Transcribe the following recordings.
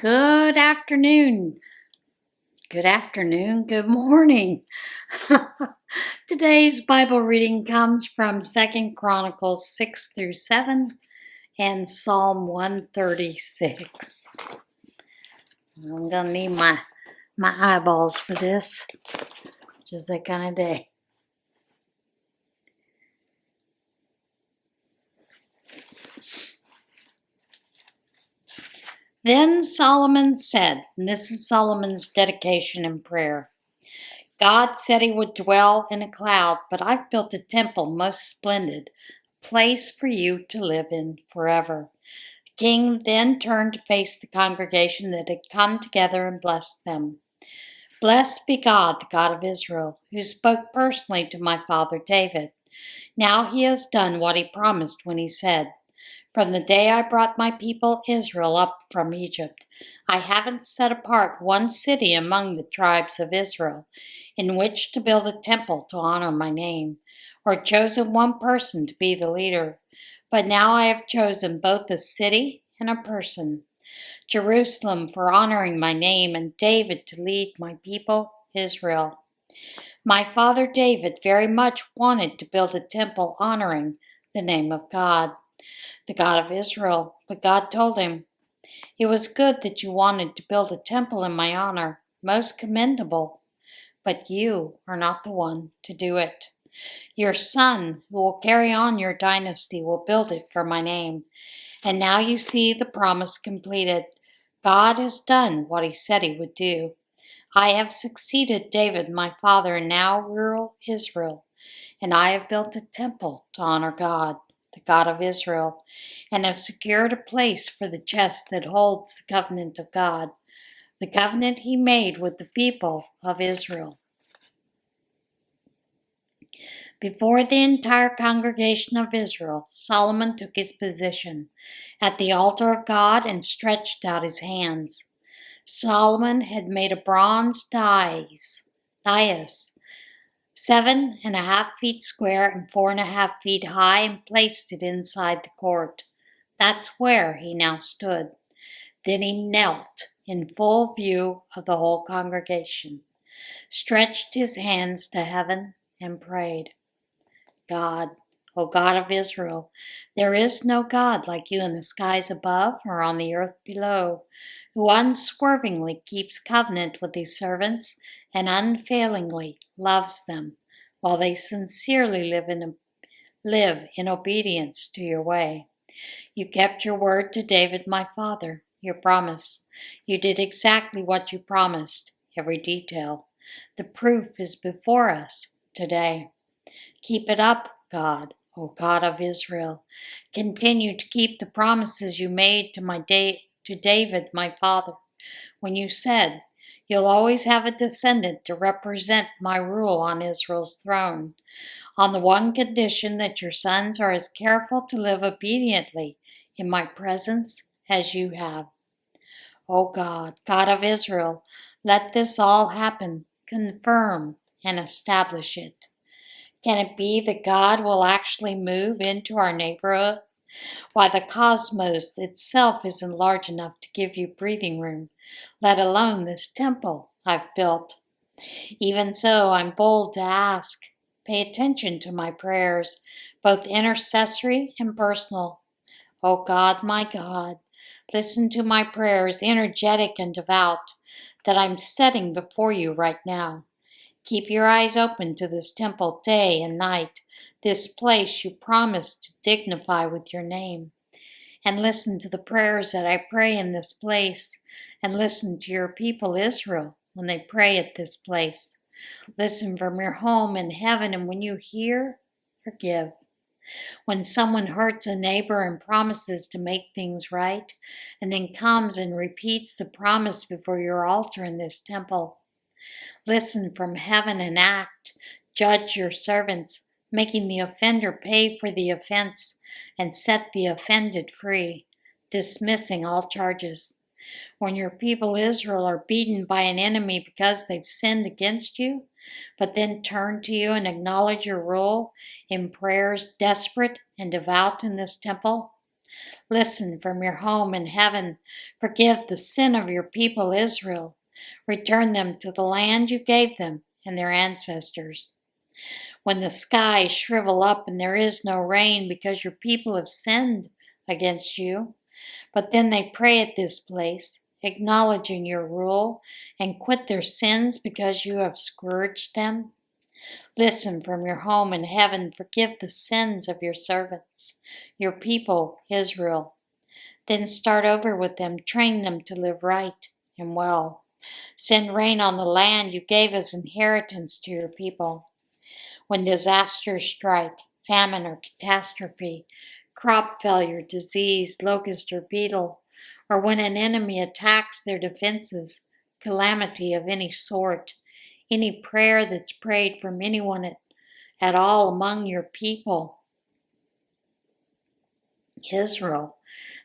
Good afternoon. Good morning. Today's Bible reading comes from 2 Chronicles 6 through 7 and Psalm 136. I'm going to need my eyeballs for this. Just that kind of day. Then Solomon said, and this is Solomon's dedication and prayer, God said he would dwell in a cloud, but I've built a temple most splendid, a place for you to live in forever. The king then turned to face the congregation that had come together and blessed them. Blessed be God, the God of Israel, who spoke personally to my father David. Now he has done what he promised when he said, from the day I brought my people Israel up from Egypt, I haven't set apart one city among the tribes of Israel in which to build a temple to honor my name, or chosen one person to be the leader. But now I have chosen both a city and a person, Jerusalem for honoring my name, and David to lead my people Israel. My father David very much wanted to build a temple honoring the name of God, the God of Israel, but God told him, it was good that you wanted to build a temple in my honor, most commendable, but you are not the one to do it. Your son, who will carry on your dynasty, will build it for my name. And now you see the promise completed. God has done what he said he would do. I have succeeded David, my father, and now rule Israel. And I have built a temple to honor God, the God of Israel, and have secured a place for the chest that holds the covenant of God, the covenant he made with the people of Israel. Before the entire congregation of Israel, Solomon took his position at the altar of God and stretched out his hands. Solomon had made a bronze dais 7.5 feet square and 4.5 feet high, and placed it inside the court. That's where he now stood. Then he knelt in full view of the whole congregation, stretched his hands to heaven, and prayed. God, O God of Israel, there is no God like you in the skies above or on the earth below, who unswervingly keeps covenant with his servants and unfailingly loves them, while they sincerely live in obedience to your way. You kept your word to David my father, your promise. You did exactly what you promised, every detail. The proof is before us today. Keep it up, God, O God of Israel. Continue to keep the promises you made to David my father, when you said, you'll always have a descendant to represent my rule on Israel's throne, on the one condition that your sons are as careful to live obediently in my presence as you have. O God, God of Israel, let this all happen, confirm and establish it. Can it be that God will actually move into our neighborhood? Why, the cosmos itself isn't large enough to give you breathing room, let alone this temple I've built. Even so, I'm bold to ask. Pay attention to my prayers, both intercessory and personal. O God, my God, listen to my prayers, energetic and devout, that I'm setting before you right now. Keep your eyes open to this temple day and night, this place you promised to dignify with your name. And listen to the prayers that I pray in this place, and listen to your people Israel when they pray at this place. Listen from your home in heaven, and when you hear, forgive. When someone hurts a neighbor and promises to make things right, and then comes and repeats the promise before your altar in this temple, listen from heaven and act. Judge your servants, making the offender pay for the offense, and set the offended free, dismissing all charges. When your people Israel are beaten by an enemy because they've sinned against you, but then turn to you and acknowledge your role in prayers desperate and devout in this temple, Listen from your home in heaven. Forgive the sin of your people Israel. Return them to the land you gave them and their ancestors. When the skies shrivel up and there is no rain because your people have sinned against you, but then they pray at this place, acknowledging your rule, and quit their sins because you have scourged them. Listen from your home in heaven, forgive the sins of your servants, your people, Israel. Then start over with them, train them to live right and well. Send rain on the land you gave as inheritance to your people. When disasters strike, famine or catastrophe, crop failure, disease, locust or beetle, or when an enemy attacks their defenses, calamity of any sort, any prayer that's prayed from anyone at all among your people, Israel,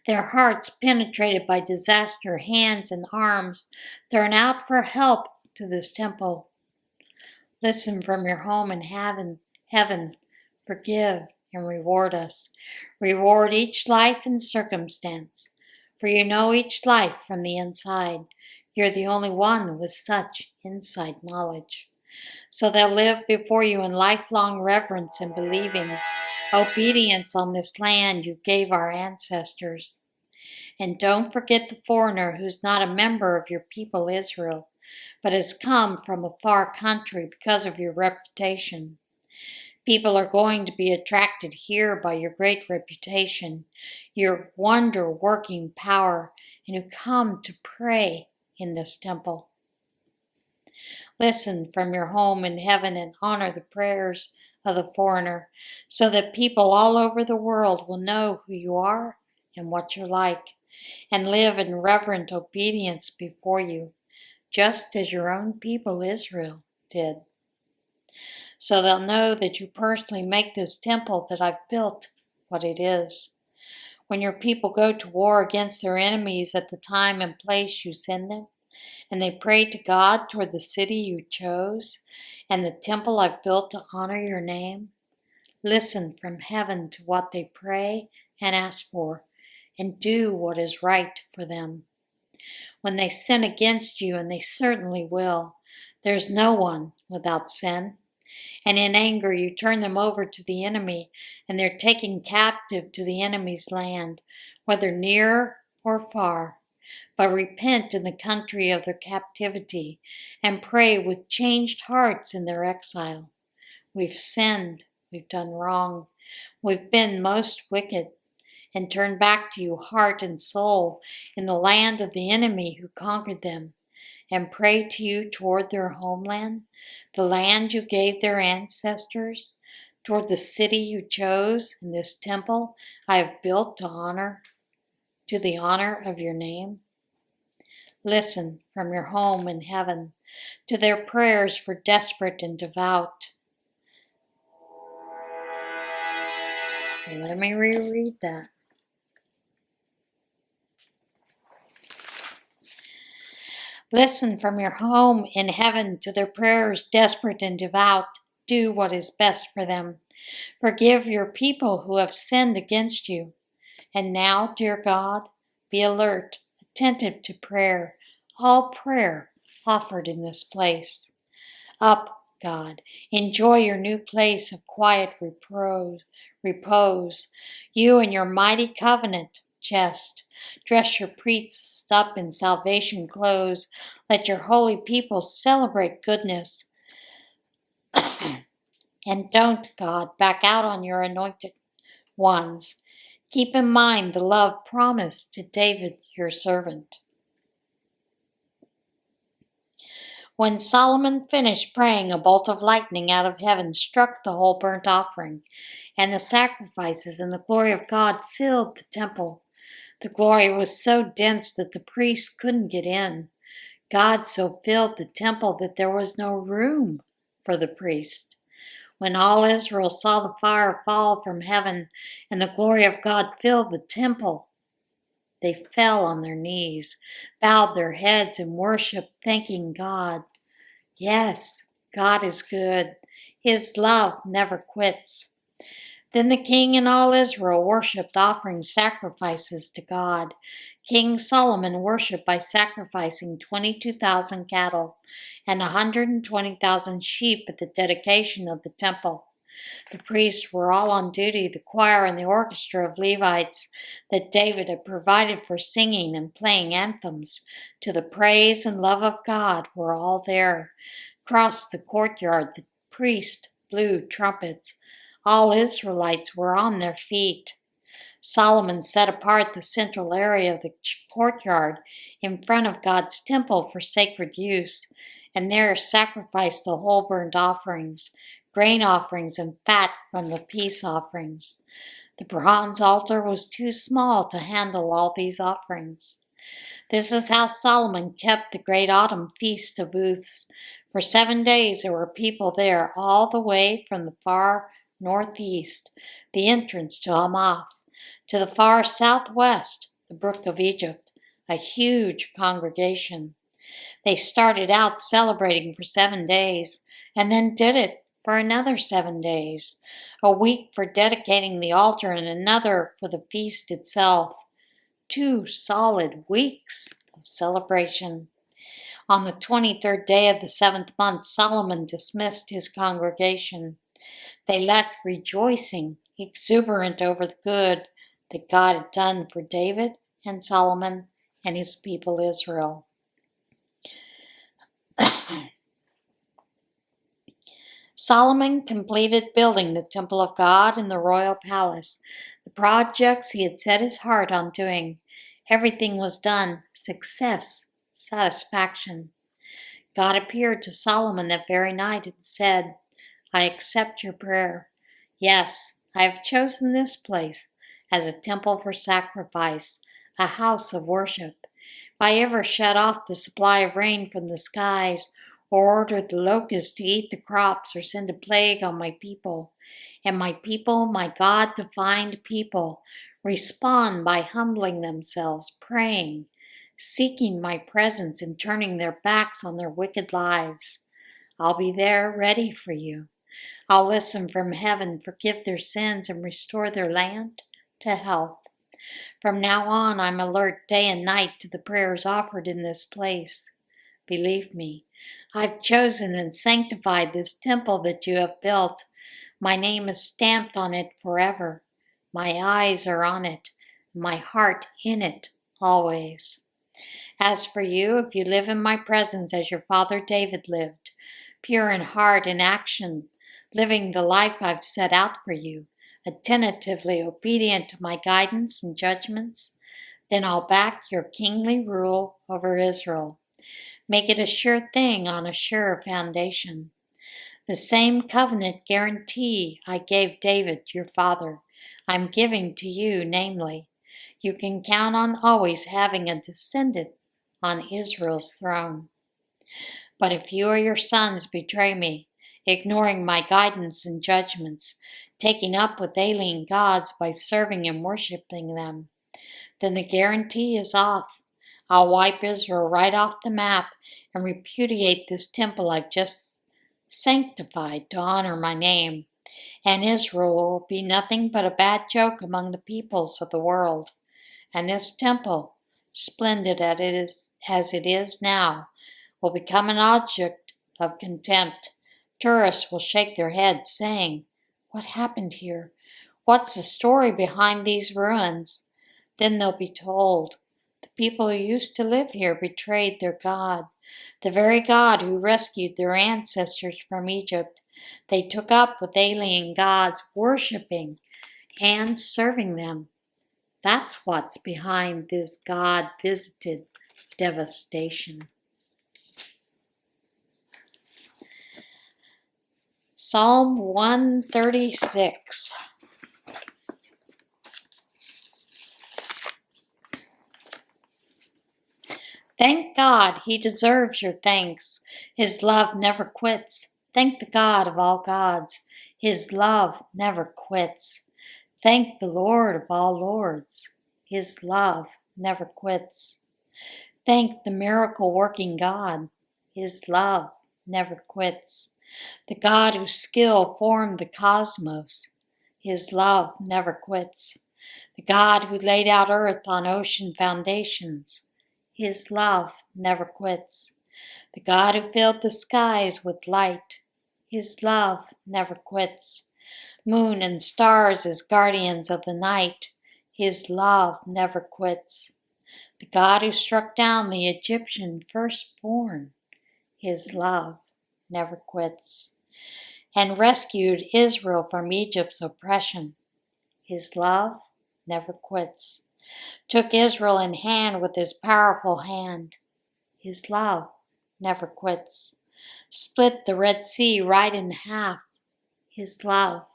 their hearts penetrated by disaster, hands and arms thrown out for help to this temple. Listen from your home in heaven, forgive and reward us. Reward each life and circumstance, for you know each life from the inside. You're the only one with such inside knowledge. So they'll live before you in lifelong reverence and believing, obedience on this land you gave our ancestors. And don't forget the foreigner who's not a member of your people Israel, but has come from a far country because of your reputation. People are going to be attracted here by your great reputation, your wonder-working power, and who come to pray in this temple. Listen from your home in heaven and honor the prayers of the foreigner, so that people all over the world will know who you are and what you're like, and live in reverent obedience before you, just as your own people Israel did. So they'll know that you personally make this temple that I've built what it is. When your people go to war against their enemies at the time and place you send them, and they pray to God toward the city you chose and the temple I've built to honor your name, listen from heaven to what they pray and ask for, and do what is right for them. When they sin against you, and they certainly will, there's no one without sin. And in anger you turn them over to the enemy, and they're taken captive to the enemy's land, whether near or far. But repent in the country of their captivity, and pray with changed hearts in their exile. We've sinned, we've done wrong, we've been most wicked, and turn back to you heart and soul in the land of the enemy who conquered them, and pray to you toward their homeland, the land you gave their ancestors, toward the city you chose and this temple I have built to the honor of your name. Listen from your home in heaven to their prayers for desperate and devout. Let me reread that. Listen from your home in heaven to their prayers, desperate and devout. Do what is best for them. Forgive your people who have sinned against you. And now, dear God, be alert, attentive to prayer, all prayer offered in this place. Up, God, enjoy your new place of quiet repose. You and your mighty covenant chest. Dress your priests up in salvation clothes. Let your holy people celebrate goodness. And don't, God, back out on your anointed ones. Keep in mind the love promised to David, your servant. When Solomon finished praying, a bolt of lightning out of heaven struck the whole burnt offering and the sacrifices, and the glory of God filled the temple. The glory was so dense that the priests couldn't get in. God so filled the temple that there was no room for the priest. When all Israel saw the fire fall from heaven and the glory of God fill the temple, they fell on their knees, bowed their heads, and worshiped, thanking God. Yes, God is good. His love never quits. Then the king and all Israel worshipped, offering sacrifices to God. King Solomon worshipped by sacrificing 22,000 cattle and 120,000 sheep at the dedication of the temple. The priests were all on duty, the choir and the orchestra of Levites that David had provided for singing and playing anthems to the praise and love of God were all there. Across the courtyard, the priest blew trumpets. All Israelites were on their feet. Solomon set apart the central area of the courtyard in front of God's temple for sacred use, and there sacrificed the whole burnt offerings, grain offerings, and fat from the peace offerings. The bronze altar was too small to handle all these offerings. This is how Solomon kept the great autumn feast of booths. For 7 days there were people there all the way from the far northeast, the entrance to Hamath, to the far southwest, the brook of Egypt, a huge congregation. They started out celebrating for 7 days and then did it for another 7 days, a week for dedicating the altar and another for the feast itself. 2 solid weeks of celebration. On the 23rd day of the 7th month, Solomon dismissed his congregation. They left rejoicing, exuberant over the good that God had done for David and Solomon and his people Israel. Solomon completed building the temple of God and the royal palace, the projects he had set his heart on doing. Everything was done. Success, satisfaction. God appeared to Solomon that very night and said, I accept your prayer. Yes, I have chosen this place as a temple for sacrifice, a house of worship. If I ever shut off the supply of rain from the skies, or order the locusts to eat the crops, or send a plague on my people, and my people, my God-defined people, respond by humbling themselves, praying, seeking my presence, and turning their backs on their wicked lives, I'll be there ready for you. I'll listen from heaven, forgive their sins, and restore their land to health. From now on, I'm alert day and night to the prayers offered in this place. Believe me, I've chosen and sanctified this temple that you have built. My name is stamped on it forever. My eyes are on it, my heart in it always. As for you, if you live in my presence as your father David lived, pure in heart and action, living the life I've set out for you, attentively obedient to my guidance and judgments, then I'll back your kingly rule over Israel. Make it a sure thing on a sure foundation. The same covenant guarantee I gave David, your father, I'm giving to you, namely, you can count on always having a descendant on Israel's throne. But if you or your sons betray me, ignoring my guidance and judgments, taking up with alien gods by serving and worshiping them, then the guarantee is off. I'll wipe Israel right off the map and repudiate this temple I've just sanctified to honor my name, and Israel will be nothing but a bad joke among the peoples of the world. And this temple, splendid as it is now, will become an object of contempt. Tourists will shake their heads, saying, What happened here? What's the story behind these ruins? Then they'll be told, the people who used to live here betrayed their God, the very God who rescued their ancestors from Egypt. They took up with alien gods, worshiping and serving them. That's what's behind this God-visited devastation. Psalm 136. Thank God, He deserves your thanks. His love never quits. Thank the God of all gods. His love never quits. Thank the Lord of all lords. His love never quits. Thank the miracle-working God. His love never quits. The God whose skill formed the cosmos. His love never quits. The God who laid out earth on ocean foundations. His love never quits. The God who filled the skies with light. His love never quits. Moon and stars as guardians of the night. His love never quits. The God who struck down the Egyptian firstborn. His love never quits. And rescued Israel from Egypt's oppression. His love never quits. Took Israel in hand with his powerful hand. His love never quits. Split the Red Sea right in half. His love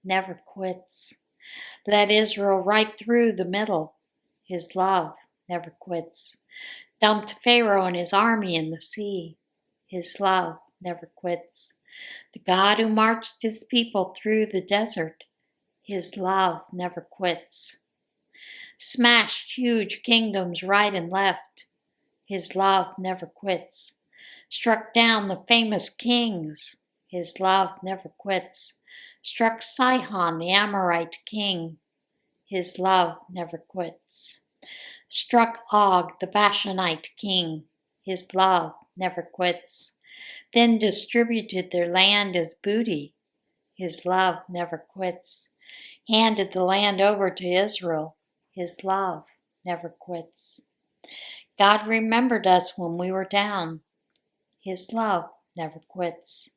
never quits. Led Israel right through the middle. His love never quits. Dumped Pharaoh and his army in the sea. His love never quits. The God who marched his people through the desert. His love never quits. Smashed huge kingdoms right and left. His love never quits. Struck down the famous kings. His love never quits. Struck Sihon, the Amorite king. His love never quits. Struck Og, the Bashanite king. His love never quits. Then distributed their land as booty. His love never quits. Handed the land over to Israel. His love never quits. God remembered us when we were down. His love never quits.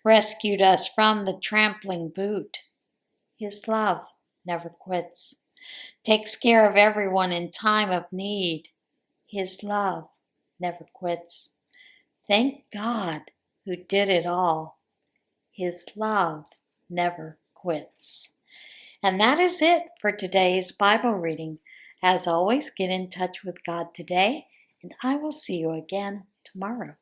Rescued us from the trampling boot. His love never quits. Takes care of everyone in time of need. His love never quits. Thank God who did it all. His love never quits. And that is it for today's Bible reading. As always, get in touch with God today, and I will see you again tomorrow.